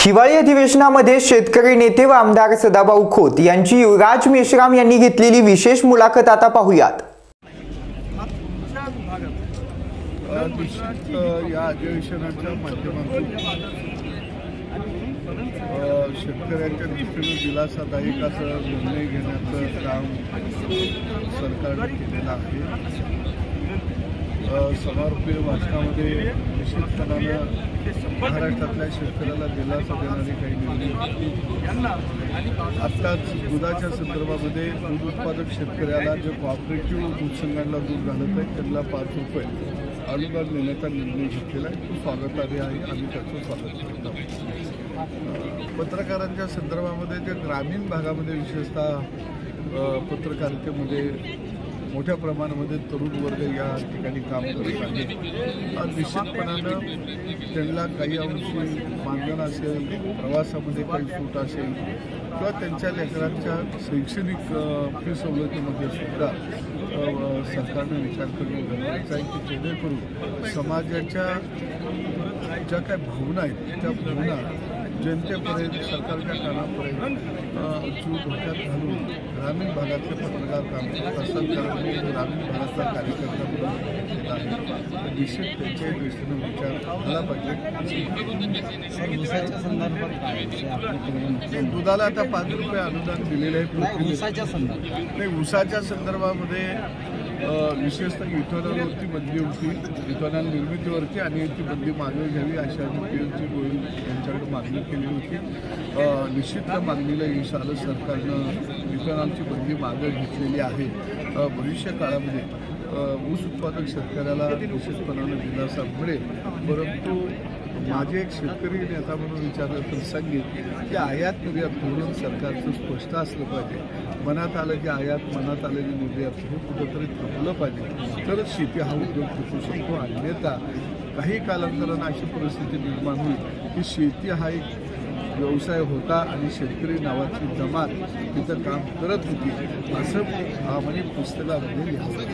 हिवाळी अधिवेशनामध्ये शेतकरी नेते व आमदार सदाभाऊ खोत यांची युवराज मेश्राम यांनी घेतलेली विशेष मुलाखत आता पाहूयात। या अधिवेशनाच्या माध्यमातून शेतकऱ्यांच्या दृष्टीने दिलासादायक असं निर्णय घेण्याचं काम सरकारने केलेलं आहे। समारोपीय भाषणामध्ये निश्चितपणानं महाराष्ट्रातल्या शेतकऱ्याला दिलासा देणारे काही निर्णय आत्ताच दुधाच्या संदर्भामध्ये दूध उत्पादक शेतकऱ्याला जे कॉपरेटिव्ह दूध संघांना दूध घालत आहे त्यांना 5 रुपये अनुदान देण्याचा निर्णय घेतलेला आहे। तो स्वागतार्ह आहे, आम्ही त्याचं स्वागत करतो। पत्रकारांच्या संदर्भामध्ये जे ग्रामीण भागामध्ये विशेषतः पत्रकारितेमध्ये मोठ्या प्रमाणामध्ये तरुण वर्ग या ठिकाणी काम करत आहे। निश्चितपणानं त्यांना काही अंशी मानधन असेल, प्रवासामध्ये काही सूट असेल किंवा त्यांच्या लेकरांच्या शैक्षणिक फी सवलतीमध्ये सुद्धा सरकारने विचार करणं गरजेचं आहे की जेणेकरून समाजाच्या ज्या काही भावना आहेत त्या भावना जनतेपर्यंत सरकारच्या कानापर्यंत जीव धोक्यात घालून ग्रामीण भागातले पत्रकार काम करत असतात। कारण मी ग्रामीण भागातला कार्यकर्ता म्हणून आहे, निश्चित त्याच्या दृष्टीनं विचार झाला पाहिजे। दुधाला आता 5 रुपये अनुदान दिलेले आहे। ऊसाच्या संदर्भामध्ये विशेषतः इथेनॉलवरती बंदी होती, इथेनॉल निर्मितीवरती आणि ती बंदी मागे घ्यावी अशा पीएनजी गोयल यांच्याकडे मागणी केली होती। निश्चित त्या मागणीला यश आलं, सरकारनं इथेनॉलची बंदी मागे घेतलेली आहे। भविष्य काळामध्ये ऊस उत्पादक शेतकऱ्याला निश्चितपणानं दिलासा मिळेल। परंतु माझे एक शेतकरी नेता म्हणून विचारलं तर सांगेल की आयात निर्यात धोरण सरकारचं स्पष्ट असलं पाहिजे। मनात आलं की आयात, मनात आलेली निर्यात हे कुठंतरी थांबलं पाहिजे, तरच शेती हा उद्योग टिकू शकतो। अन्यथा काही कालांतरानं अशी परिस्थिती निर्माण होईल की शेती हा एक व्यवसाय होता आणि शेतकरी नावाची जमात तिथं काम करत होती, असं आम्हाला पुस्तकामध्ये लिहावं।